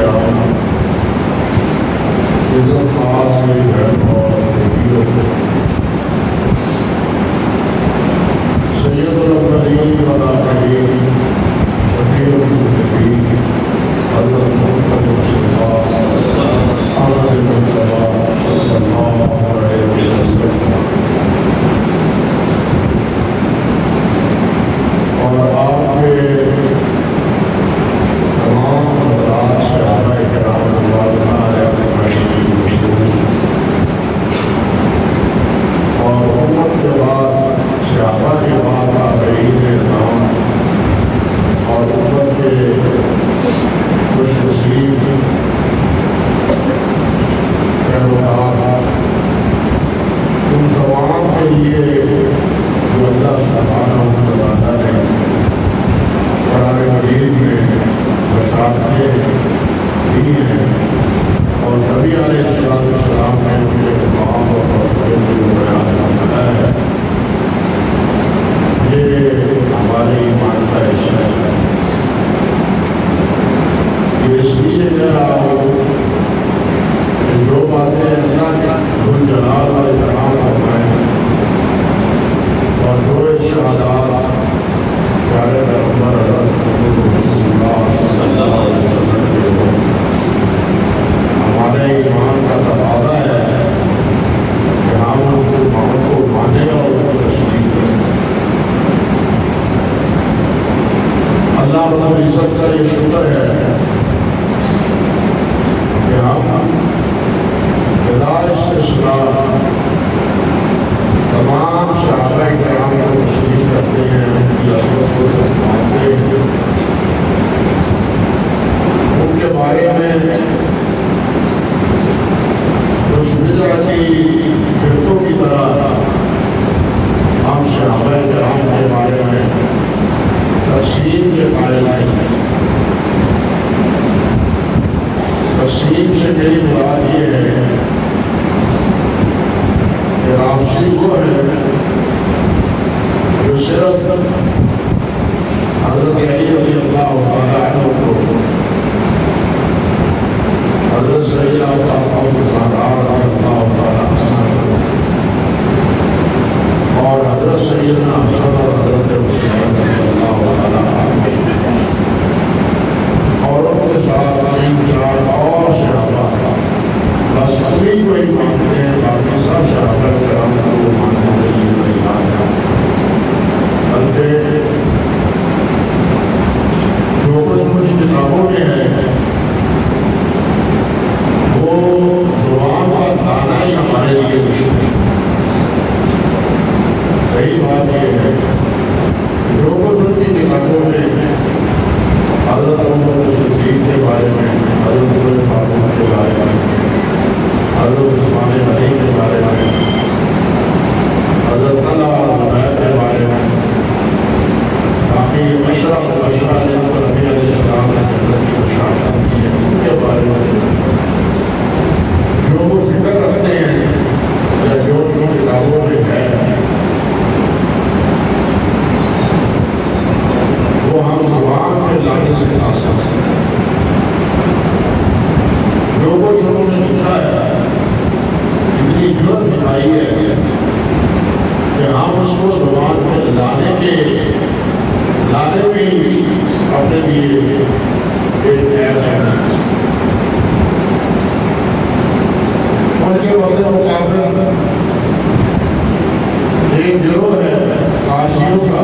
کرام، عزت خاص بہن اور بیویوں کو، سید الاولین والآخرین شفیع المذنبین حضرت محمد مصطفیٰ احمد مصطفیٰ صلی اللہ علیہ وسلم اور آپ کے تمام حضرات صحابہ کرام رضوان اللہ علیہم اور امت کے بعد صحابہ کے بعد تابعین کرام اور امت کے خوش نصیب پیروکار، ان تمام کے لیے جو اللہ سبحانہ و تعالیٰ نے قرآن مجید میں بشارتیں دی ہیں اور نبی علیہ السلام نے ان کے مقام اور مرتبے کو جو بیان فرمایا ہے، یہ ہمارے ایمان کا حصہ ہے۔ یہ اس لیے کہہ رہا ہوں کہ جو باتیں اللہ کے ذوالجلال والاکرام فرمائیں اور جو ارشادات پیارے پیغمبر حضرت محمد صلی اللہ علیہ وسلم کے ہوں، ہمارے ایمان کا تقاضا ہے کہ ہم ان کو مانیں اور ان کو تسلیم کریں۔ اللہ رب العزت کا یہ شکر ہے کہ ہم بلا استثناء تمام صحابہ کرام کو تسلیم کرتے ہیں، ان کی عظمت کو مانتے ہیں، ان کے بارے میں کچھ بدعتی فرقوں کی طرح ہم صحابہ کرام کے بارے میں تقسیم کے قائل نہیں ہیں۔ تقسیم سے میری مراد یہ ہے کہ رافضی وہ ہے جو صرف حضرت علی رضی اللہ تعالیٰ عنہ کو، حضرت سیدنا فاطمہ الزہرا رضی اللہ تعالیٰ عنہ اور حضرت سیدنا حسن اور حضرت حسین رضی اللہ تعالیٰ عنہ اور ان کے ساتھ تین چار اور صحابہ، بس انہیں کو ہی مانتے ہیں، باقی سب صحابہ کرام کو ماننے کے لیے تیار ہیں۔ بلکہ جو کچھ مجھے کتابوں میں ہے وہ زبان کا دانا ہی ہمارے لیے مشکل ہے۔ صحیح بات یہ ہے کہ جو کچھ ان کی کتابوں میں حضرت ابوبکر صدیق کے بارے میں، حضرت عمر فاروق کے بارے میں، حضرت عثمان غنی کے بارے میں، حضرت طلحہ اور زبیر کے بارے میں، باقی اشرف جن کو نبی علیہ السلام نے جنت کی بشارت کی ہے ان کے بارے میں جو وہ فکر رکھتے ہیں یا جو کتابوں میں ہے وہ ہم زبان میں لانے سے آ سکتے ہیں۔ جو کچھ انہوں نے لکھا ہے اتنی جرت دکھائی ہے کہ ہم اس کو زبان میں لانے میں اپنے لیے ایک عیب ہے۔ ان کے وقت مقابل ایک گروہ ہے قاضیوں کا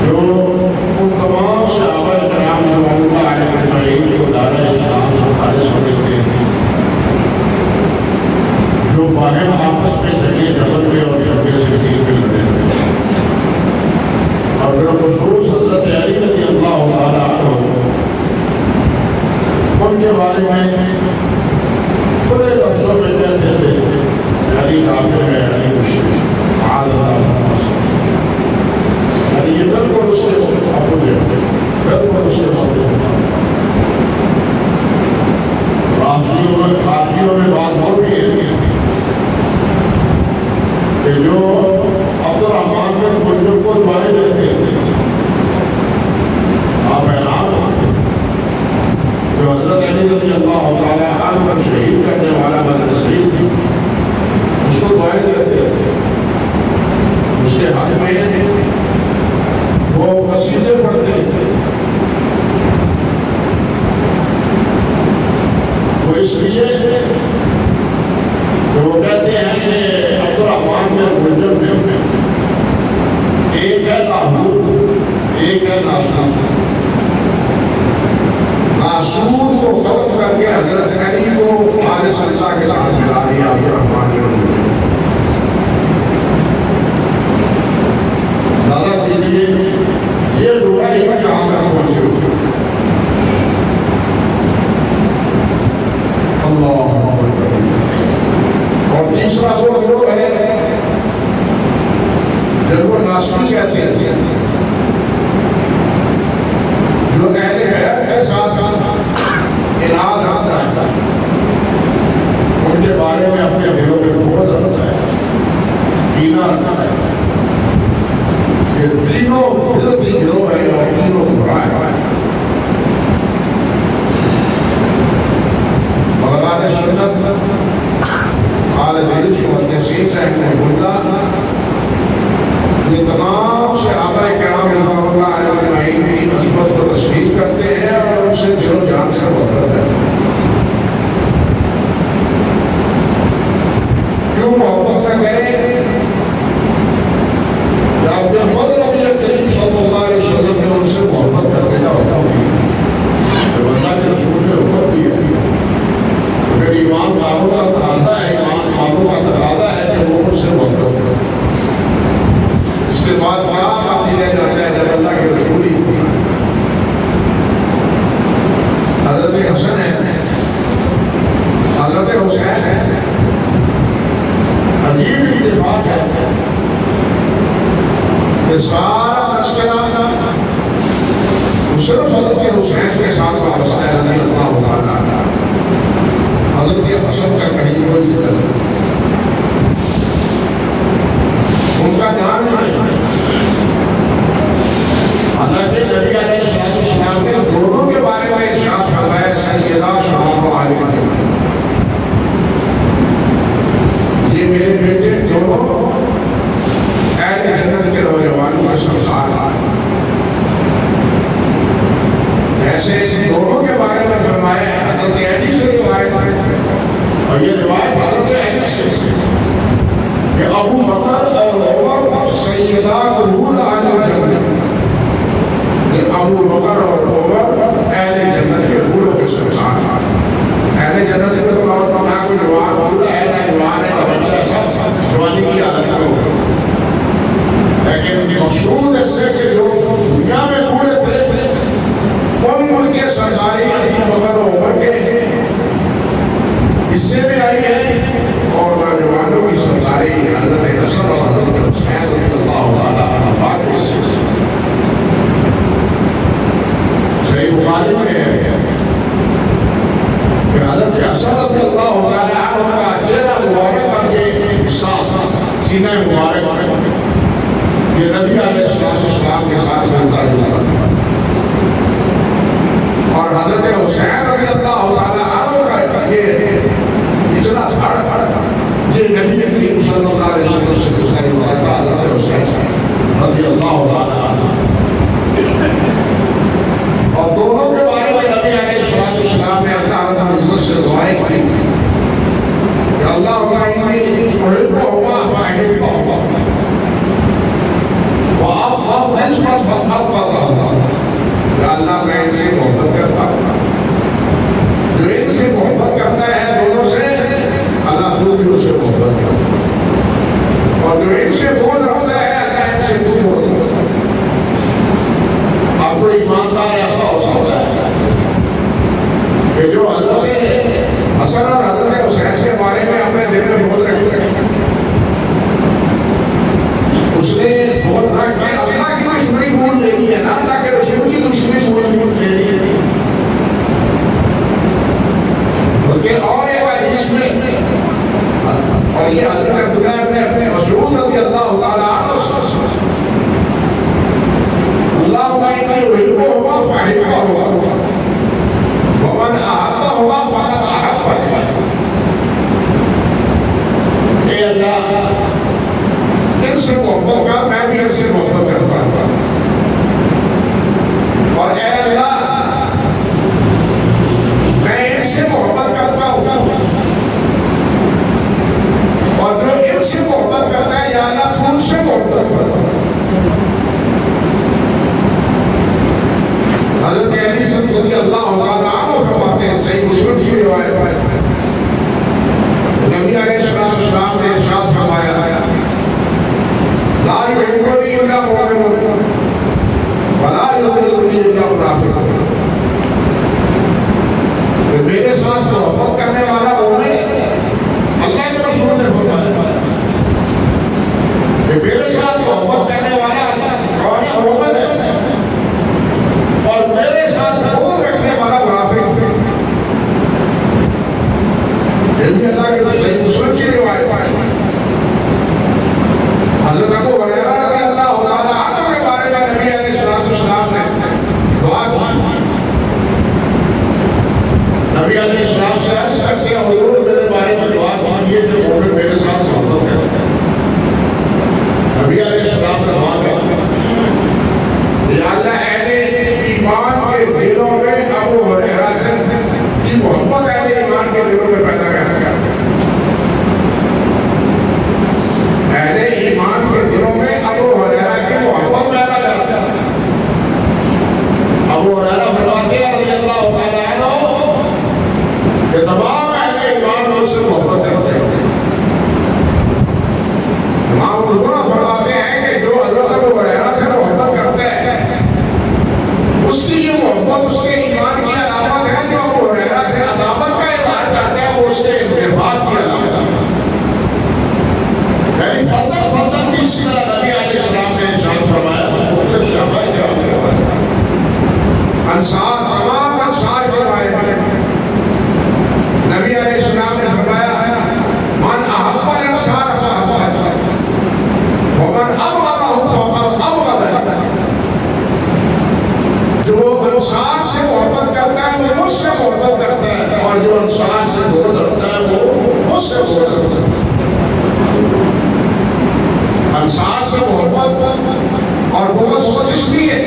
جو ان تمام صحابہ کرام رضوان اللہ علیہم اجمعین کو دار اسلام سے خارج سمجھتے ہیں، جو باہم آپس میں جنگی جبل میں اور جنگی صدیق میں لڑے ہوئے اور بالخصوص حضرت علی رضی اللہ تعالیٰ عنہ ان کے بارے میں بڑے لفظوں میں کہتے تھے علی کافر ہے، علی مشرک، معاذ اللہ، یہ بالکل اس کے بالکل اس کے خارجیوں میں بات ہو رہی ہے کہ جو عبدالرحمن بن ملجم کو دعائیں دیتے ہیں، آپ حیران اس لیے وہ کہتے ہیں کہ عبد الرحمن میں ملزم میں ایک ہے لاہور ایک ہے ناسور کو ختم کر کے حضرت علی کو حارث اللہ کے ساتھ ملا دیا عبد الرحمن میں ملزم دادا کیجیے یہ ڈورا ہی جہاں تک پہنچے ہوئے اللہ اور تیسرا وہ گروہ ہے جن کو ناسوری کہتے ہیں جو اہل غیرت کے ساتھ اناد رکھتا ہے ان کے بارے میں اپنے دلوں میں بہت رکھتا ہے کینہ رکھتا ہے یہ تینوں گروہ ہے اور تینوں برا ہے بغداد سنت آل حدیث محدثین رحمہ اللہ یہ تمام صحابہ کرام رضوان اللہ علیہ اجمعین کی عظمت کو تشریح کرتے ہیں اور ان سے دل و جان سے محبت کرتے ہیں کیوں محبت نہ کریں جب اپنے فضل نبی کریم صلی اللہ علیہ وسلم نے ان سے محبت کرنے کا حکم دیا جب اللہ کے رسول نے حکم دیا اگر ایمان والوں کا تقاضا ہے ایمان والوں کا تقاضا ہے کہ وہ ان سے محبت کریں اس کے بعد کیا باقی رہ جاتا ہے جب اللہ کے رسول ہی ہونا حضرت حسن ہے حضرت حسین ہے عجیب اتفاق ہے کہ سارا تذکرہ صرف حضرت حسین کے ساتھ وابستہ ہے رضی اللہ تعالیٰ عنہ حضرت حسن کا کہیں کوئی ذکر ان کا نام نہیں حضرت نبی علیہ السلام نے دونوں کے بارے میں ارشاد فرمایا سیدہ شباب و عالمہ یہ میرے بیٹے دونوں اہل جنت کے نوجوانوں کا سرکار ہے جیسے دونوں کے بارے میں فرمایا ہے حضرت علی سے روایت ہے اور یہ روایت حضرت علی سے کہ ابو بکر اور عمر سیدہ قرون عالم جنت کہ ابو بکر اور عمر اہل جنت کے بوڑھوں کے سرکار ہیں اہل جنت کے تو نام کوئی جوان ہوتا ہے جوان ہے بچہ سب جوانی کی عادت کرو لیکن مقصود اس سے کہ جو دنیا میں بوڑھے تھے ان کے سرکاری ابو بکر و عمر کے حصے میں آئی ہے اور نوجوانوں کی سرکاری حضرت حسن اور حضرت حسین رضی اللہ تعالیٰ عنہ کے حصے سے صحیح بخاری میں ہے کہ حضرت حسن رضی اللہ تعالیٰ عنہ کا چہرہ مبارک کر کے حصہ سینہ مبارک یہ نبی علیہ السلام کے ساتھ ملتا جاتا اور حضرت حسین رضی اللہ تعالیٰ عنہ کا یہ اتنا دھڑ یہ نبی کریم صلی اللہ علیہ وسلم سے گزاری ہوا تھا حضرت حسین رضی اللہ تعالیٰ عنہ اور دونوں کے بارے میں نبی علیہ السلام نے اللہ تعالیٰ عزت سے دعائیں کی کہ اللہ انی احبہما فاحبہما وَأَبْغَضُ نِسْبَةً فَأَبْغَضَهُمَا کہ اللہ میں ان سے محبت کرتا ہوں جو ان سے محبت کرتا ہے دونوں سے اللہ دور بھی ان سے محبت کرتا ہے اور جو ان سے بول رہتا ہے اللہ ان سے دور ہوتا ہے آپ کو ایماندار ایسا ہو سکتا ہے کہ جو حضرت حسن اور حضرت حسین کے بارے میں اپنے دل میں بہت رکھتے ہیں تعالیٰ عنہ فرماتے ہیں، صحیح مسلم کی روایت ہے، نبی علیہ السلام نے ارشاد فرمایا لا یحبنی الا مؤمن ولا یبغضنی الا منافق، میرے ساتھ محبت کرنے والا مومن ہے، اللہ کے رسول نے فرمایا کہ میرے ساتھ محبت کرنے والا کون مومن ہے اور میرے ساتھ بغض رکھنے والا منافق ہے۔ یہ بھی اللہ کے صحیح مسلم کی روایت ہے۔ حضرت ابو ہریرہ رضی اللہ تعالیٰ عنہ کے بارے میں نبی علیہ السلام نے دعا کی، نبی علیہ السلام سے عرض کرتے ہیں حضور میرے بارے میں دعا کیجیے کہ مومن میرے ساتھ محبت کرے۔ نبی علیہ السلام نے دعا کی یا اللہ اہل ایمان کے دلوں میں ابو ہریرہ سے کی محبت اہل ایمان کے دلوں میں پیدا کرنا، اہل ایمان کے دلوں میں ابو ہریرہ کی محبت پیدا کرنا۔ ابو ہریرہ فرماتے ہیں رضی اللہ تعالیٰ عنہ کہ تمام اہل ایمان مجھ سے محبت کرتے ہیں۔ امام بزرگ فرماتے ہیں کہ جو حضرت ابو ہریرہ سے محبت کرتے ہیں اس کی یہ محبت اس کے ایمان کی علامت ہے، جو ابو ہریرہ سے عداوت کا اظہار کرتے ہیں وہ اس کے نفاق کی علامت ہے۔ یعنی فضل بھی اسی طرح نبی علیہ السلام نے ارشاد فرمایا، مختلف شعبہ کے انصار تمام انصار کے بارے میں نبی علیہ السلام نے فرمایا من احب الانصار فاحبہ ومن ابغضهم فقد ابغض، جو انصار سے محبت کرتا ہے وہ مجھ سے محبت کرتا ہے اور جو انصار سے بغض رکھتا ہے وہ مجھ سے بغض رکھتا ہے۔ انصار سے محبت اور بغض اس لیے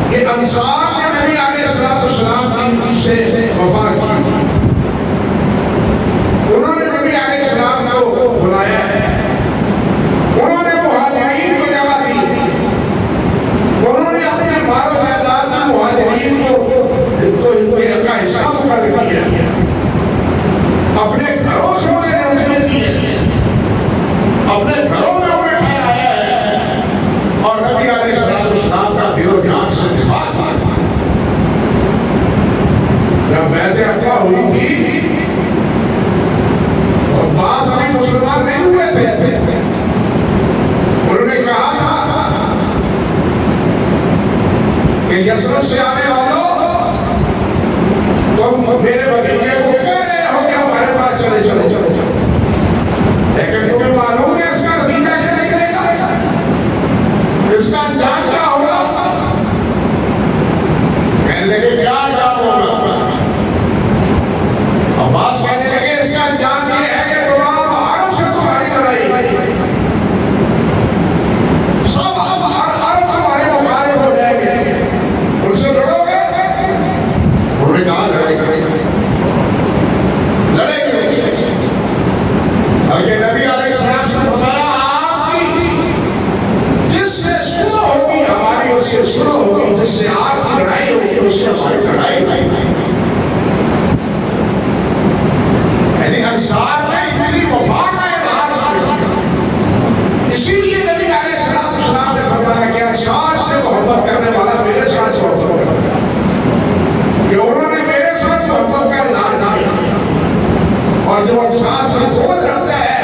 کہ انصار نے نبی علیہ السلام کی سے وفا کی، انہوں نے نبی علیہ السلام کو بلایا ہے، انہوں نے مہاجرین کو جگہ دی، انہوں نے اپنے مال و جائیداد میں مہاجرین کو کا حصہ مقرر کیا، اپنے گھروں سے انہیں روزے دیے، اپنے گھروں میں انہیں ٹھہرایا ہے اور نبی علیہ السلام کا دل و جان سے دفاع کیا۔ جب بیعت عقبہ ہوئی تھی اور بعض ابھی مسلمان نہیں ہوئے تھے، انہوں نے کہا تھا کہ یثرب سے آنے والوں تم میرے بھتیجے کو کہہ رہے ہو کہ ہمارے پاس چلے چلو، لیکن تمہیں معلوم ہے اس کا نتیجہ کیا نکلے گا، اس کا انجام کیا ہوگا؟ کہنے لگے کیا انجام ہوگا؟ عباس کہنے لگے اس کا انجام یہ ہے کہ تمام عرب سے تمہاری لڑائی، سب اب عرب تمہارے مخالف ہو جائیں گے، ان سے لڑو گے؟ انہوں نے کہا لڑے گے، بلکہ نبی علیہ السلام سے بتایا آپ کی جس سے شروع ہوگی ہماری اس سے شروع ہوگی، جس سے آپ کی لڑائی ہوگی اس سے ہماری لڑائی ہوگی۔ یعنی انصار نے اتنی وفا کا اظہار کیا، اسی لیے نبی علیہ السلام نے فرمایا کہ انصار سے محبت کرنے والا میرے ساتھ محبت کرتا ہے، کہ انہوں نے میرے ساتھ محبت کا اظہار کیا، اور جو انصار سے بغض رکھتا ہے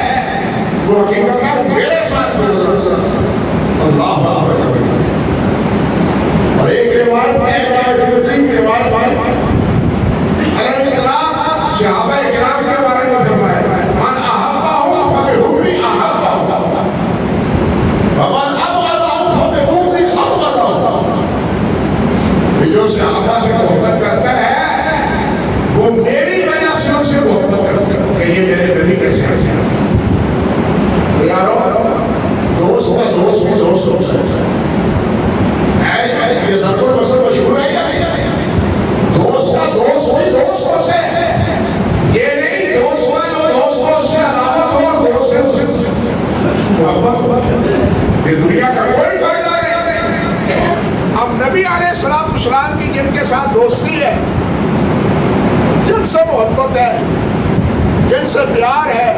وہ حقیقت میرے ساتھ بغض رکھتا ہے۔ اللہ اکبر۔ اور ایک روایت کی روایت علیہ السلام صحابہ کرام کے بارے میں فرمایا من احبہ فبحبی احبہ ومن ابغضہ فبغضی ابغضہ، جو صحابہ سے محبت کرتا ہے وہ میری وجہ سے ان سے محبت کرتا ہے کہ یہ میرے نبی کیسے ہیں۔ یارو دوست کا دوست بھی دوست ہو سکتا ہے، یہ ضرب المثل مشہور ہے کیا؟ دوست کا دوست بھی دوست ہوتے ہیں، یہ نہیں دوست کا جو دوست کو اس سے عداوت ہو دوست سے محبت، یہ دنیا کا کوئی فائدہ نہیں۔ اب نبی علیہ السلام کی جن کے ساتھ دوستی وہی ہے جن سے محبت ہے، جن سے پیار ہے،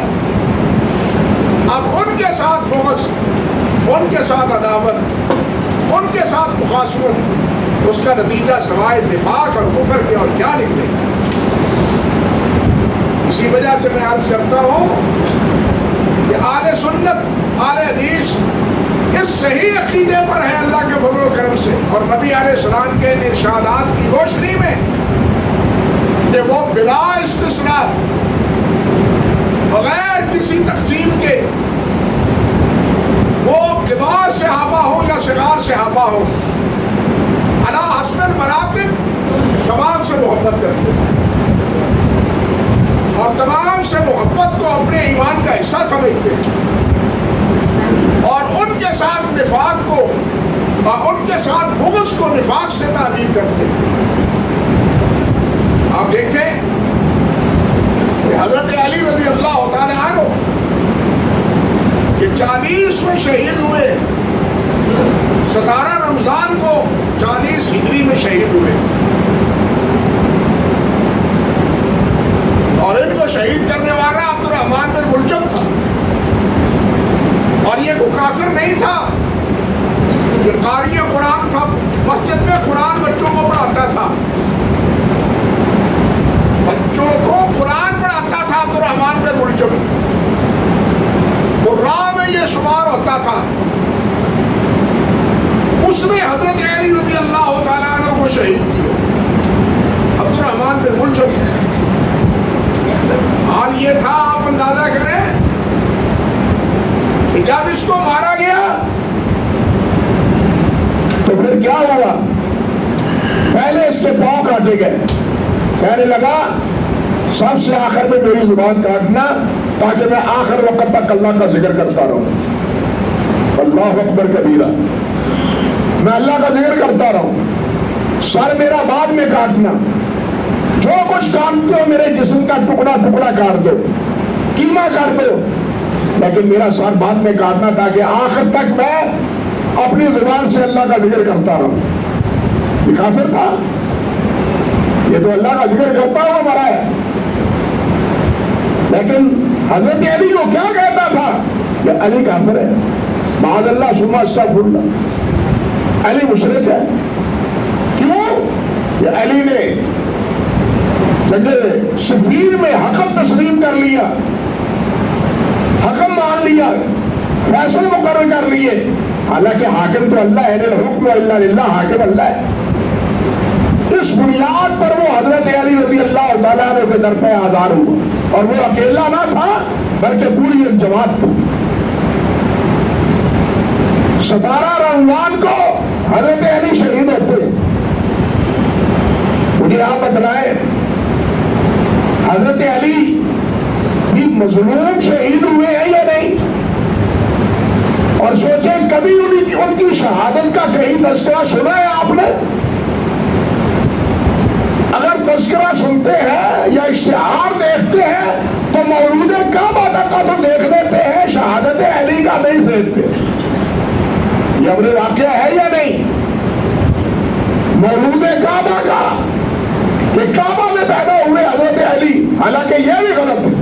اب ان کے ساتھ بغض، ان کے ساتھ عداوت، ان کے ساتھ مخاصمت، اس کا نتیجہ سوائے نفاق اور کفر کے اور کیا نکلے گا؟ اسی وجہ سے میں عرض کرتا ہوں کہ اہل سنت، اہل حدیث اس صحیح عقیدے پر ہے اللہ کے فضل و کرم سے اور نبی علیہ السلام کے ارشادات کی روشنی میں کہ وہ بلا استثناء بغیر کسی تقسیم کے، وہ کبار صحابہ ہو یا صغار صحابہ ہو، علی حسب المراتب تمام سے محبت کرتے ہیں اور تمام سے محبت کو اپنے ایمان کا حصہ سمجھتے ہیں اور ان کے ساتھ نفاق کو اور ان کے ساتھ بغض کو نفاق سے تعبیر کرتے ہیں۔ آپ دیکھیں کہ حضرت علی رضی اللہ تعالی عنہ یہ 40 میں شہید ہوئے، 17 رمضان کو 40 ہجری میں شہید ہوئے اور ان کو شہید کرنے والا عبد الرحمن بن ملجم تھا اور یہ کوئی کافر نہیں تھا، یہ قاری قرآن تھا، مسجد میں قرآن بچوں کو پڑھاتا تھا، بچوں کو قرآن پڑھاتا تھا عبد الرحمن بن ملجم، قرآن میں یہ شمار ہوتا تھا۔ اس نے حضرت علی رضی اللہ تعالیٰ عنہ کو شہید کیا، عبد الرحمن بن ملجم۔ حال یہ تھا، آپ اندازہ کریں کہ جب اس کو مارا گیا تو پھر کیا ہوا؟ پہلے اس کے پاؤں کاٹے گئے، کہنے لگا سب سے آخر میں میری زبان کاٹنا تاکہ میں آخر وقت تک اللہ کا ذکر کرتا رہوں، اللہ اکبر کبیرہ، میں اللہ کا ذکر کرتا رہوں، سر میرا بعد میں کاٹنا، جو کچھ کاٹتے ہو میرے جسم کا ٹکڑا ٹکڑا کاٹ دو، کیما کر دو، لیکن میرا سر بعد میں کاٹنا تاکہ آخر تک میں اپنی زبان سے اللہ کا ذکر کرتا رہوں۔ یہ کافر تھا، یہ تو اللہ کا ذکر کرتا ہوا مرا ہے، لیکن حضرت علی کو کیا کہتا تھا کہ علی کافر ہے، معاذ اللہ ثم استغفر اللہ، علی مشرک ہے۔ کیوں؟ کہ علی نے جنگ صفین میں حکم تسلیم کر لیا، حکم مان لیا، فیصل مقرر کر لیے، حالانکہ حاکم تو اللہ ہے، الحکم الا للہ، حاکم اللہ ہے۔ اس بنیاد پر وہ حضرت علی رضی اللہ تعالیٰ عنہ کے در پہ آزار ہوا اور وہ اکیلا نہ تھا بلکہ پوری ایک جماعت تھی۔ 17 رمضان کو حضرت علی شہید ہوتے۔ مجھے آپ بتلائیں حضرت علی بھی مظلوم شہید ہوئے ہیں یا نہیں؟ اور سوچیں کبھی ان کی شہادت کا کہیں تذکرہ سنا ہے آپ نے؟ اگر تذکرہ سنتے ہیں یا اشتہار دیکھتے ہیں تو مولود کعبہ تک کا تو دیکھ لیتے ہیں، شہادت علی کا نہیں دیکھتے۔ یہ امر واقعہ ہے یا نہیں؟ مولود کعبہ کا کہ کعبہ میں پیدا ہوئے حضرت علی، حالانکہ یہ بھی غلط ہے،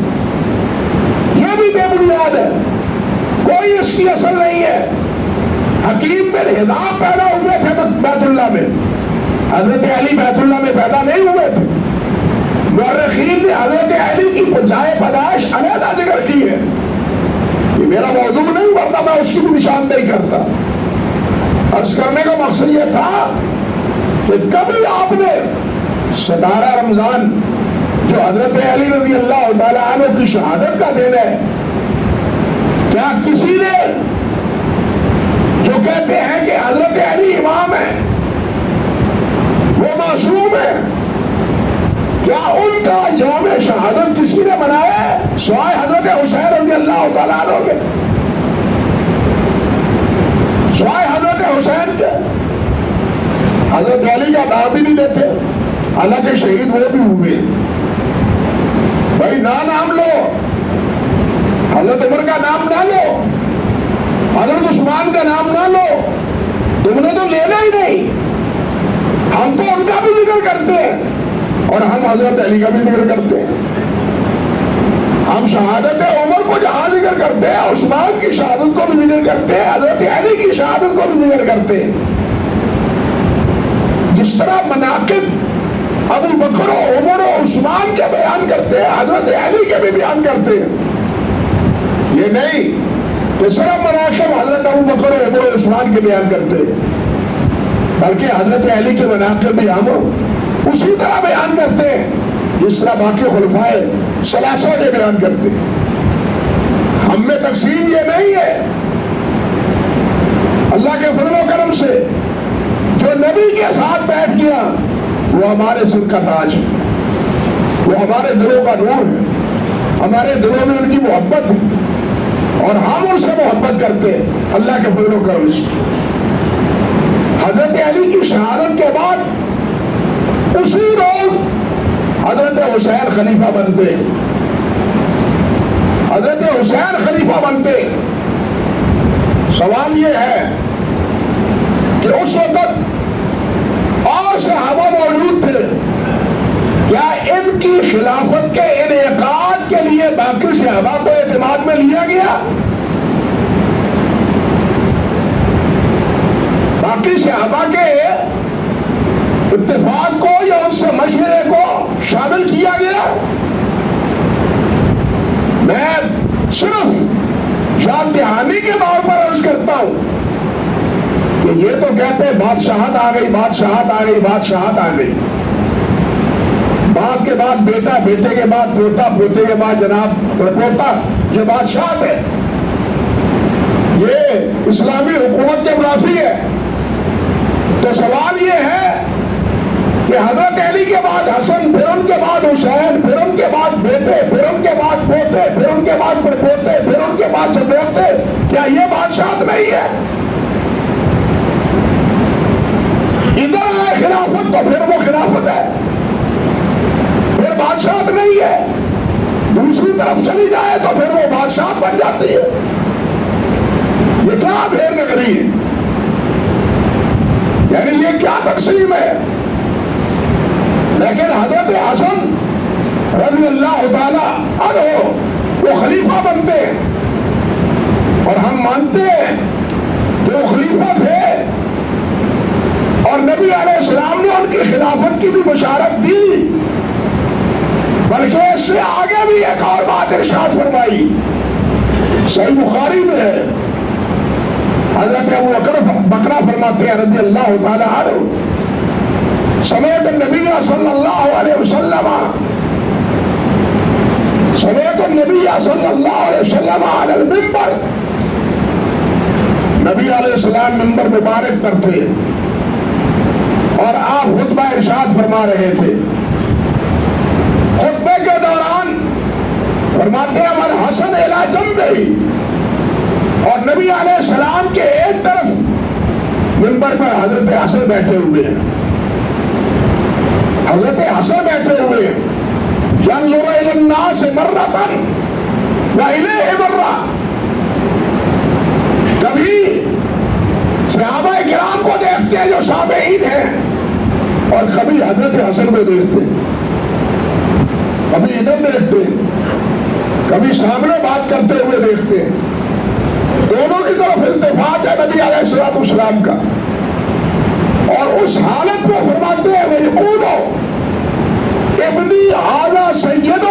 یہ بھی بے بنیاد ہے، کوئی اس کی اصل نہیں ہے۔ حکیم بن ہزام پیدا ہوئے تھے بیت اللہ میں، حضرت علی بیت اللہ میں پیدا نہیں ہوئے تھے۔ مورخین نے حضرت علی کی جائے پیدائش علیحدہ ذکر کی ہے، یہ میرا موضوع نہیں، ورنہ میں اس کی بھی نشاندہی کرتا۔ عرض کرنے کا مقصد یہ تھا کہ کبھی آپ نے 17 رمضان جو حضرت علی رضی اللہ تعالیٰ عنہ کی شہادت کا دن ہے، کیا کسی نے جو کہتے ہیں کہ حضرت علی امام ہے، وہ معصوم ہے، کیا ان کا یوم شہادت کسی نے منایا ہے سوائے حضرت حسین رضی اللہ تعالیٰ عنہ کے؟ سوائے حضرت حسین کے حضرت علی کا نام بھی نہیں لیتے، حالانکہ شہید وہ بھی ہوئے۔ بھائی نام لو، حضرت عمر کا نام نہ لو، حضرت عثمان کا نام نہ لو، تم نے تو لینا ہی نہیں۔ ہم تو ان کا بھی ذکر کرتے ہیں اور ہم حضرت علی کا بھی ذکر کرتے ہیں. ہم شہادت عمر کو جہاں ذکر کرتے ہیں, عثمان کی شہادت کو بھی ذکر کرتے ہیں, حضرت علی کی شہادت کو بھی ذکر کرتے ہیں. جس طرح مناقب ابو بکر و عمر و عثمان کے بیان کرتے ہیں, حضرت علی کے بھی بیان کرتے ہیں. یہ نہیں کہ صرف مناقب حضرت ابو بکر و عمر و عثمان کے بیان کرتے ہیں, بلکہ حضرت علی کے مناقب بھی ہم اسی طرح بیان کرتے ہیں جس طرح باقی خلفائے ثلاثہ کے بیان کرتے ہیں. ہم میں تقسیم یہ نہیں ہے. اللہ کے فضل و کرم سے جو نبی کے ساتھ بیٹھ گیا وہ ہمارے سر کا تاج ہے, وہ ہمارے دلوں کا نور ہے, ہمارے دلوں میں ان کی محبت ہے اور ہم ان سے محبت کرتے ہیں اللہ کے فضل و کرم سے. حضرت علی کی شہادت کے بعد اسی روز حضرت حسین خلیفہ بنتے, حضرت حسین خلیفہ بنتے. سوال یہ ہے کہ اس وقت اور صحابہ موجود تھے, کیا ان کی خلافت کے انعقاد کے لیے باقی صحابہ کو اعتماد میں لیا گیا؟ باقی صحابہ کے اتفاق کو یا ان سے مشورے کو شامل کیا گیا؟ میں صرف یاد دہانی کے طور پر عرض کرتا ہوں کہ یہ تو کہتے ہیں بادشاہت آ گئی, بادشاہت آ گئی, بادشاہت آ گئی. باپ کے بعد بیٹا, بیٹے کے بعد پوتا, پوتے کے بعد جناب پوتا, یہ بادشاہت ہے. یہ اسلامی حکومت کے منافی ہے. تو سوال یہ ہے کہ حضرت علی کے بعد حسن, پھر ان کے بعد حسین, پھر ان کے بعد بیٹے, پھر ان کے بعد پوتے, پھر ان کے بعد پڑپوتے, پھر ان کے بعد چپوتے, کیا یہ بادشاہت نہیں ہے؟ ادھر ہے خلافت تو پھر وہ خلافت ہے, پھر بادشاہت نہیں ہے. دوسری طرف چلی جائے تو پھر وہ بادشاہت بن جاتی ہے. یہ کیا پھر نگری ہے؟ یعنی یہ کیا تقسیم ہے؟ لیکن حضرت حسن رضی اللہ تعالی عنہ وہ خلیفہ بنتے ہیں اور ہم مانتے ہیں کہ وہ خلیفہ تھے اور نبی علیہ السلام نے ان کی خلافت کی بھی بشارت دی, بلکہ اس سے آگے بھی ایک اور بات ارشاد فرمائی. صحیح بخاری میں ہے, حضرت ابو بکر فرماتے ہیں رضی اللہ تعالی عنہ, سمیت النبی صلی اللہ علیہ وسلم, سمیت النبی صلی اللہ علیہ وسلم علی المنبر. نبی علیہ السلام منبر مبارک پر تھے اور آپ خطبہ ارشاد فرما رہے تھے. خطبے کے دوران فرماتے ہیں من حسن الی جنبہ, اور نبی علیہ السلام کے ایک طرف منبر پر حضرت حسن بیٹھے ہوئے ہیں, حضرت حسن بیٹھے ہوئے ہیں. ينظر الى الناس مرة وإليه مرة, کبھی صحابہ کرام کو دیکھتے ہیں جو سابعین ہیں اور کبھی حضرت حسن کو دیکھتے ہیں, کبھی ادھر دیکھتے ہیں, کبھی سامنے بات کرتے ہوئے دیکھتے ہیں. دونوں کی طرف التفات ہے نبی علیہ السلام کا. اور اس حالت میں فرماتے ہیں وَيَقُولُ ابنی ھذا سید,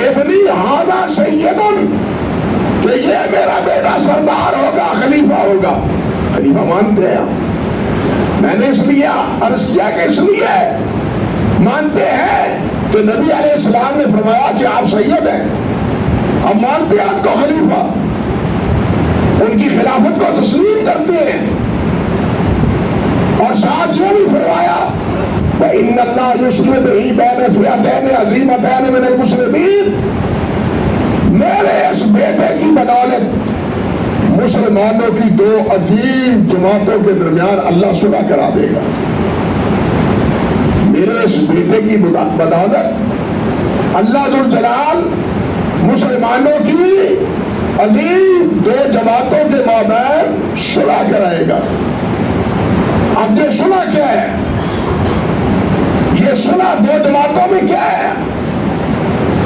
ابنی ھذا سید, کہ یہ میرا بیٹا سردار ہوگا, خلیفہ ہوگا. خلیفہ مانتے ہیں. میں نے اس لیے عرض کیا کہ اس لیے مانتے ہیں کہ نبی علیہ السلام نے فرمایا کہ آپ سید ہیں, ہم مانتے ہیں آپ کو خلیفہ, ان کی خلافت کو تسلیم کرتے ہیں. اور ساتھ یہ بھی فرمایا وَإِنَّ اللَّهَ يُصْلِحُ بِهِ بَيْنَ فِئَتَيْنِ عَظِيمَتَيْنِ مِنَ الْمُسْلِمِينَ, میرے اس بیٹے کی بدولت مسلمانوں کی دو عظیم جماعتوں کے درمیان اللہ صلح کرا دے گا. میرے اس بیٹے کی بدولت اللہ ذوالجلال مسلمانوں کی عظیم دو جماعتوں کے مابین صلح کرائے گا. اب یہ صلح کیا ہے؟ یہ صلح دو جماعتوں میں کیا ہے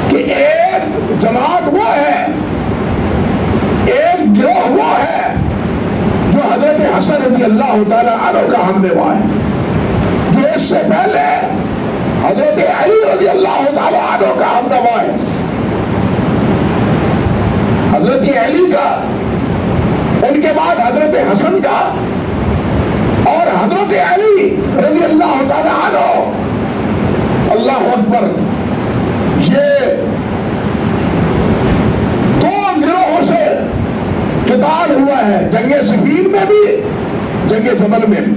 کہ ایک جماعت وہ ہے، ایک گروہ وہ ہے جو حضرت حسن رضی اللہ تعالی عنہ کا ہم نوا ہے، جو اس سے پہلے حضرت علی رضی اللہ تعالی عنہ کا ہم نوا ہے۔ حضرت علی کا، ان کے بعد حضرت حسن کا، اور حضرت علی رضی اللہ تعالی عنہ، اللہ اکبر، یہ دو گروہوں سے قتال ہوا ہے، جنگ صفین میں بھی، جنگ جمل میں بھی۔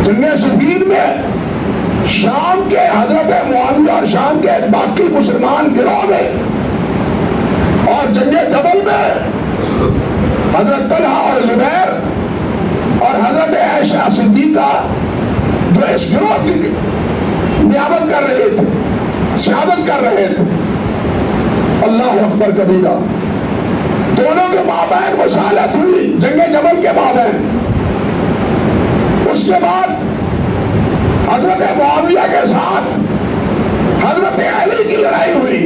جنگ صفین میں شام کے حضرت معاویہ اور شام کے باقی مسلمان گروہ میں، اور جنگ جمل میں حضرت طلحہ اور زبیر اور حضرت عائشہ صدیقہ جو اس گروہ کی نیابت کر رہے تھے، شہادت کر رہے تھے۔ اللہ اکبر کبیرہ، دونوں کے مابین مصالحت ہوئی جنگ جمل کے مابین۔ اس کے بعد حضرت معاویہ کے ساتھ حضرت علی کی لڑائی ہوئی،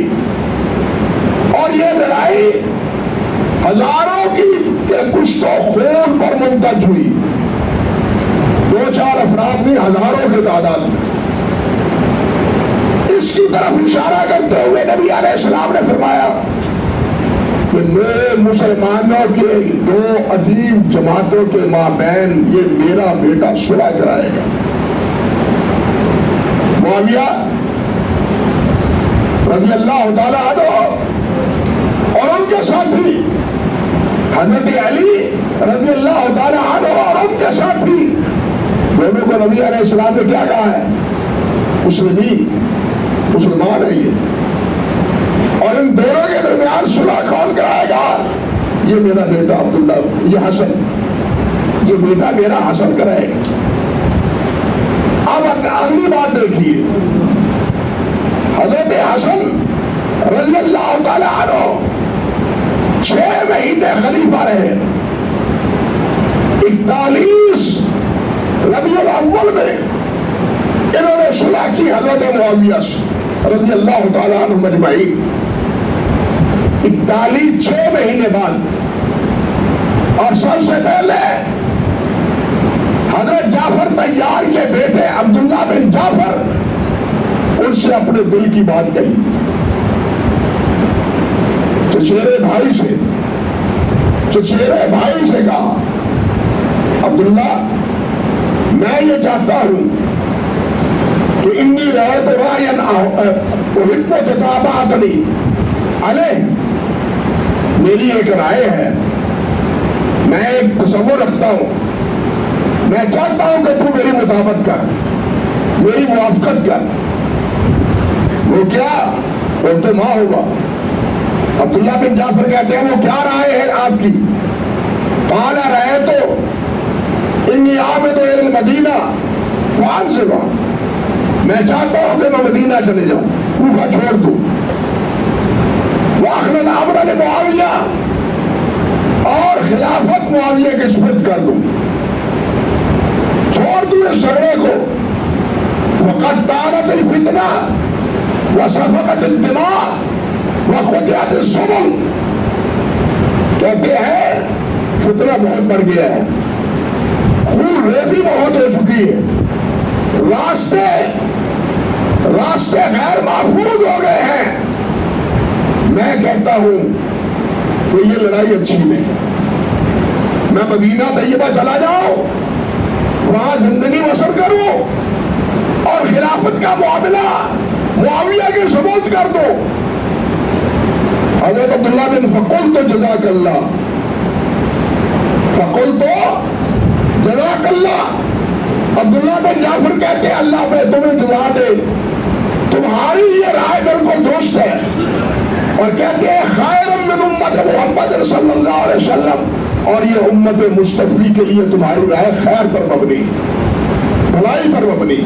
اور یہ لڑائی ہزاروں کی کشت و خون پر منتج ہوئی، دو چار افراد نہیں، ہزاروں کی تعداد میں۔ اس کی طرف اشارہ کرتے ہوئے نبی علیہ السلام نے فرمایا کہ میں مسلمانوں کے دو عظیم جماعتوں کے مابین یہ میرا بیٹا صلح کرائے گا۔ معاویہ رضی اللہ تعالی عنہ اور ان کے ساتھی حضرت علی رضی اللہ تعالی عنہ اور ان کے ساتھی، دونوں کو نبی علیہ السلام نے کیا کہا ہے؟ مسلمان ہے یہ، اور ان دونوں کے درمیان صلح کون کرائے گا؟ یہ میرا بیٹا عبداللہ، یہ حسن، یہ بیٹا میرا حسن کرائے گا۔ اب اگلی بات دیکھیے، حضرت حسن رضی اللہ تعالی عنہ 6 مہینے خلیفہ رہے۔ 41 ربیع الاول میں انہوں نے صلح کی حضرت معاویہ رضی اللہ تعالیٰ عنہ مجمعین۔ 6 مہینے بعد، اور سب سے پہلے حضرت جعفر طیار کے بیٹے عبداللہ بن جعفر، ان سے اپنے دل کی بات کہی، چچیرے بھائی سے کہا، عبداللہ میں یہ چاہتا ہوں کہ انی رأیت رأیا احب تتابعتنی علیہ، میری ایک رائے ہے، میں ایک تصور رکھتا ہوں، میں چاہتا ہوں کہ تو میری مطابقت کر، میری موافقت کر۔ وہ کیا؟ وہ تو ماں ہوگا۔ عبداللہ بن جعفر کہتے ہیں وہ کیا رائے ہے آپ کی؟ قال رأیت انی عامد الی المدینہ فانزلہ، میں چاہتا ہوں کہ میں مدینہ چلے جاؤں، کوفہ چھوڑ دوں، واخلع الامر لمعاویہ، اور خلافت معاویہ کے سپرد کر دوں، چھوڑ دوں اس جھگڑے کو۔ وقد طالت الفتنہ وسفکت الدماء وقطعت السبل، کہتے ہیں فتنہ بہت بڑھ گیا ہے، خون ریزی بہت ہو چکی ہے، راستے غیر محفوظ ہو گئے ہیں۔ میں کہتا ہوں کہ یہ لڑائی اچھی نہیں، میں مدینہ طیبہ چلا جاؤں، وہاں زندگی بسر کروں، اور خلافت کا معاملہ معاویہ کے سپرد کر دو۔ حضرت عبداللہ بن فقلت جزاک اللہ، فقلت جزاک اللہ، عبداللہ بن جعفر کہتے ہیں اللہ پہ تمہیں جزا دے، تمہاری یہ رائے بالکل درست ہے، اور کہتے ہیں خیر من امت محمد صلی اللہ علیہ وسلم، اور یہ امت مصطفی کے لیے تمہاری رائے خیر پر مبنی، بھلائی پر مبنی۔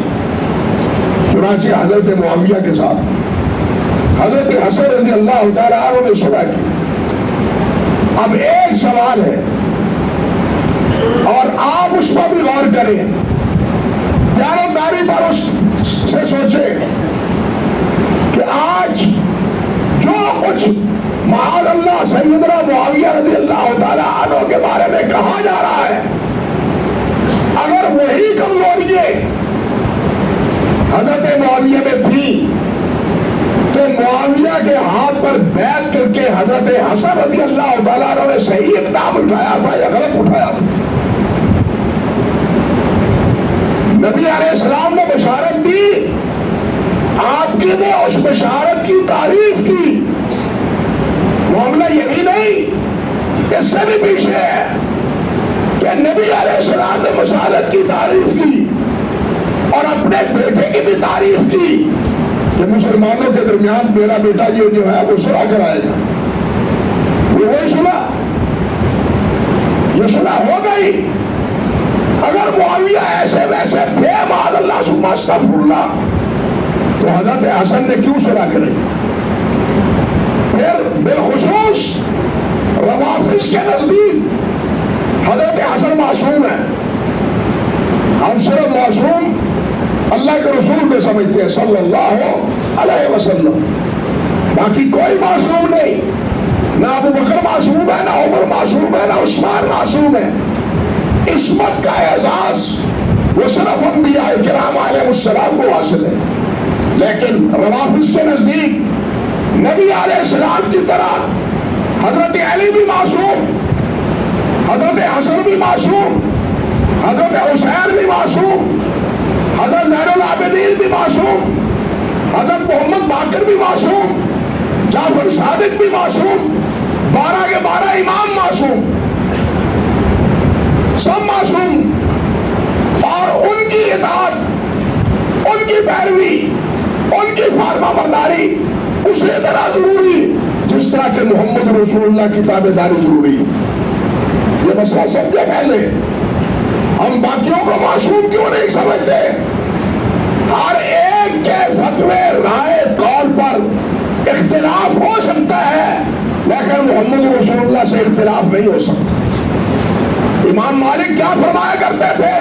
چنانچہ حضرت معاویہ کے ساتھ حضرت حسن رضی اللہ تعالیٰ عنہ نے صلح کی۔ اب ایک سوال ہے، اور آپ اس پر بھی غور کریں، دیانتداری پر اس سے سوچیں کہ آج جو کچھ معاذ اللہ سیدنا معاویہ رضی اللہ تعالی عنہ کے بارے میں کہا جا رہا ہے، اگر وہی کمزوریاں حضرت معاویہ میں تھی تو معاویہ کے ہاتھ پر بیعت کر کے حضرت حسن رضی اللہ تعالیٰ عنہ نے صحیح اقدام اٹھایا تھا یا غلط اٹھایا تھا؟ نبی علیہ السلام نے بشارت دی، آپ کی نے اس بشارت کی تعریف کی۔ معاملہ یہی نہیں، اس سے بھی پیچھے ہے کہ نبی علیہ السلام نے بشارت کی تعریف کی اور اپنے بیٹے کی بھی تعریف کی کہ مسلمانوں کے درمیان میرا بیٹا جو ہے وہ صلح کرائے گا۔ وہی صلح، یہ صلح ہو گئی۔ اگر معاویہ ایسے ویسے تھے معاذ اللہ ثم استغفر اللہ تو حضرت حسن نے کیوں صلح کری؟ پھر بالخصوص روافض کے نزدیک حضرت حسن معصوم ہے۔ ہم صرف معصوم اللہ کے رسول میں سمجھتے ہیں صلی اللہ علیہ وسلم، باقی کوئی معصوم نہیں، نہ ابو بکر معصوم ہے، نہ عمر معصوم ہے، نہ عثمان معصوم ہے۔ عصمت کا اعزاز وہ صرف انبیاء کرام علیہ السلام کو حاصل ہے، لیکن روافض کے نزدیک نبی علیہ السلام کی طرح حضرت علی بھی معصوم، حضرت حسن بھی معصوم، حضرت حسین بھی معصوم، حضرت زین العابدین بھی معصوم، حضرت محمد باقر بھی معصوم، جعفر صادق بھی معصوم، 12 کے 12 امام معصوم، سب معصوم، اور ان کی اطاعت، ان کی پیروی، ان کی فرما برداری اسی طرح ضروری جس طرح کہ محمد رسول اللہ کی تابعداری ضروری ہے۔ یہ مسئلہ سمجھے پہلے، ہم باقیوں کو معصوم کیوں نہیں سمجھتے؟ ہر ایک کے فتوے رائے قول پر اختلاف ہو سکتا ہے، لیکن محمد رسول اللہ سے اختلاف نہیں ہو سکتا۔ امام مالک کیا فرمایا کرتے تھے؟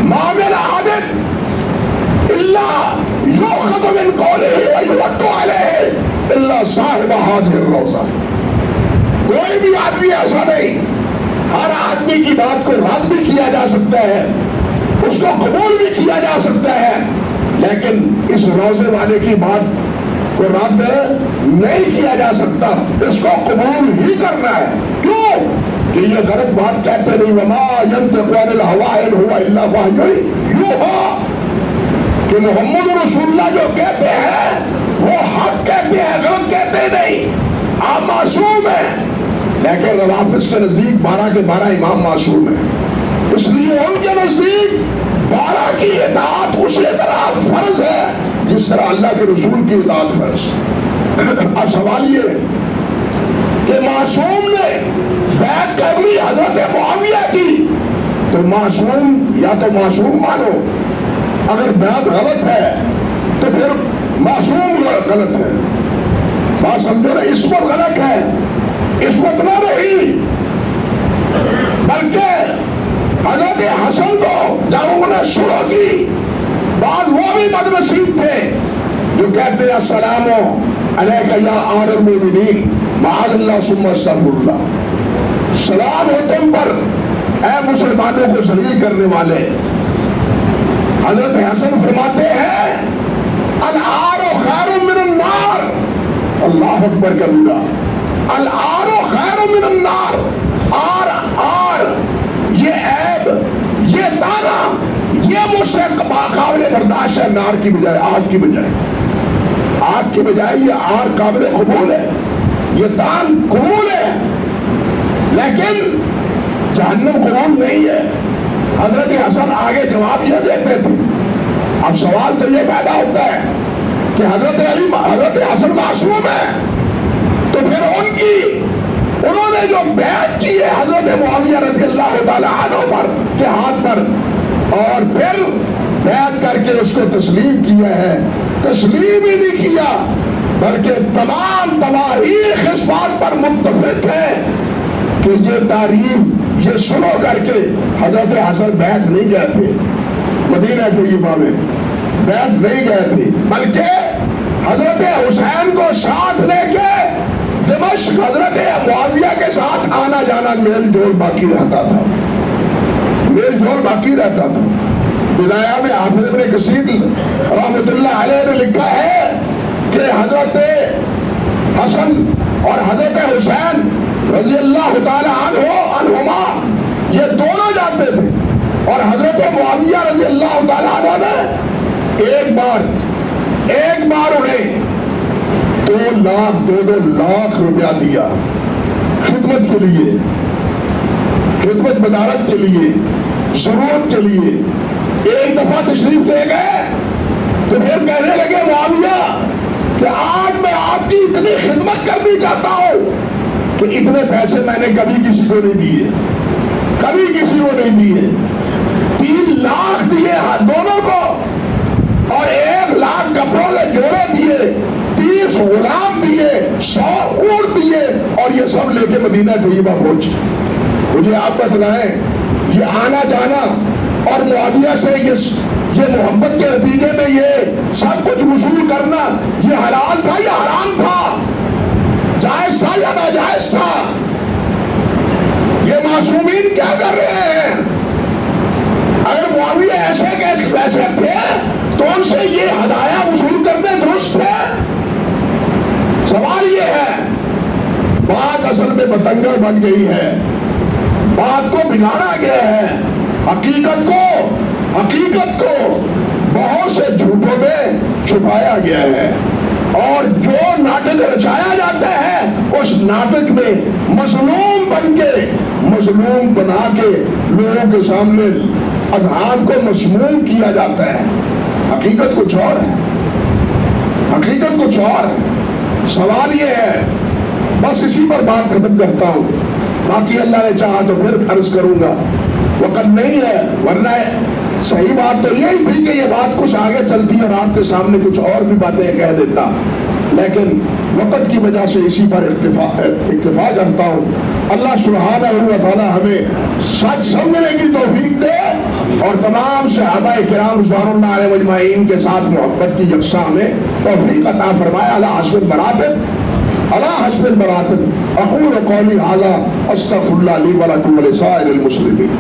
ما من عابد الا یؤخذ من قولہ ویرد علیہ الا صاحب هذه الروضہ۔ کوئی بھی آدمی ایسا نہیں، ہر آدمی کی بات کو رد بھی کیا جا سکتا ہے، اس کو قبول بھی کیا جا سکتا ہے، لیکن اس روزے والے کی بات کو رد نہیں کیا جا سکتا، اس کو قبول ہی کرنا ہے۔ کیوں کہ یہ غلط بات کہتے نہیں، وما ينطق عن الهوى ان هو الا وحی یوحی، کہ محمد رسول اللہ جو کہتے ہیں وہ حق کہتے ہیں، غلط کہتے نہیں۔ آپ معصوم ہیں، لیکن روافض کے نزدیک 12 کے 12 امام معصوم ہیں، اس لیے ان کے نزدیک 12 کی اطاعت اسی طرح فرض ہے جس طرح اللہ کے رسول کی اطاعت فرض ہے۔ اب سوال یہ ہے کہ معصوم نے بیعت کر لی حضرت معاویہ کی تو معصوم یا تو معصوم مانو، اگر بیعت غلط ہے تو پھر معصوم غلط ہے، بات سمجھو نا، عصمت غلط ہے، عصمت نہ رہی، بلکہ حضرت حسن کو جب انہوں نے شروع کی، بعض وہ بھی بدنصیب تھے جو کہتے ہیں السلام علیکہ یا آل المؤمنین معاذ اللہ ثم استغفر اللہ، سلام ہو تم پر اے مسلمانوں کو ذلیل کرنے والے۔ حضرت حسن فرماتے ہیں العار خیر من النار، اللہ اکبر کبیرہ، العار خیر من النار، آر یہ عیب، یہ دانا، یہ مجھ سے قابل برداشت ہے نار کی بجائے، آگ کی بجائے، آگ کی بجائے یہ آر قابل قبول ہے، یہ دان قبول ہے، لیکن جہنم قبول نہیں ہے۔ حضرت حسن آگے جواب یہ دیتے تھے۔ اب سوال تو یہ پیدا ہوتا ہے کہ حضرت حسن معصوم ہے تو پھر انہوں نے جو بیعت کی ہے حضرت معاویہ رضی اللہ تعالی عنہ پر کے ہاتھ پر، اور پھر بیعت کر کے اس کو تسلیم کیا ہے، تسلیم ہی نہیں کیا بلکہ تمام تواریخ اس بات پر متفق ہے کہ یہ تعریف یہ سنو کر کے حضرت حسن بیٹھ نہیں گئے تھے مدینہ طیبہ میں، بیٹھ نہیں گئے تھے، بلکہ حضرت حسین کو ساتھ لے کے دمشق حضرت معاویہ کے ساتھ آنا جانا میل جول باقی رہتا تھا، میل جول باقی رہتا تھا۔ بدایہ میں حافظ ابن کثیر رحمۃ اللہ علیہ نے لکھا ہے کہ حضرت حسن اور حضرت حسین رضی اللہ تعالی عنہما یہ دونوں جاتے تھے، اور حضرت معاویہ رضی اللہ تعالی عنہ نے ایک بار انہیں 2 لاکھ روپیہ دیا خدمت کے لیے، خدمت بدارت کے لیے، ضرورت کے لیے۔ ایک دفعہ تشریف لے گئے تو پھر کہنے لگے معاویہ کہ آج میں آپ کی اتنی خدمت کرنی چاہتا ہوں کہ اتنے پیسے میں نے کبھی کسی کو نہیں دیے، کبھی کسی کو نہیں دیے۔ 3 لاکھ دیے دونوں کو، اور 1 لاکھ کپڑوں کے جوڑے دیے، 30 غلام دیے، 100 اونٹ دیے، اور یہ سب لے کے مدینہ طیبہ پہنچے۔ مجھے آپ بتلائیں یہ آنا جانا اور معاویہ سے یہ محبت کے نتیجے میں یہ سب کچھ وصول کرنا، یہ حلال تھا یا حرام تھا؟ جائز تھا یا ناجائز تھا؟ یہ معصومین کیا کر رہے ہیں؟ اگر معاویہ ایسے تھے تو ان سے یہ ہدایہ وصول کرنے درست ہے؟ سوال یہ ہے، بات اصل میں بتنگڑ بن گئی ہے، بات کو بگاڑا گیا ہے، حقیقت کو بہت سے جھوٹوں میں چھپایا گیا ہے، اور جو ناٹک رچایا جاتا ہے اس ناٹک میں مظلوم بنا کے لوگوں کے سامنے اذہان کو مسموم کیا جاتا ہے۔ حقیقت کچھ اور ہے، حقیقت کچھ اور ہے۔ سوال یہ ہے، بس اسی پر بات ختم کرتا ہوں، باقی اللہ نے چاہا تو پھر عرض کروں گا، وقت نہیں ہے، ورنہ صحیح بات تو یہی تھی کہ یہ بات کچھ آگے چلتی اور آپ کے سامنے کچھ اور بھی باتیں کہہ دیتا، لیکن وقت کی وجہ سے اسی پر اکتفا کرتا ہوں۔ اللہ سبحانہ و تعالی ہمیں سچ سمجھنے کی توفیق دے، اور تمام صحابہ کرام رضوان اللہ علیہ اجمعین کے ساتھ محبت کی یکساں ہمیں توفیق عطا فرمائے۔ اللہ حسب المراتب اقول قولی ھذا استغفر اللہ لی ولکم ولسائر المسلمین۔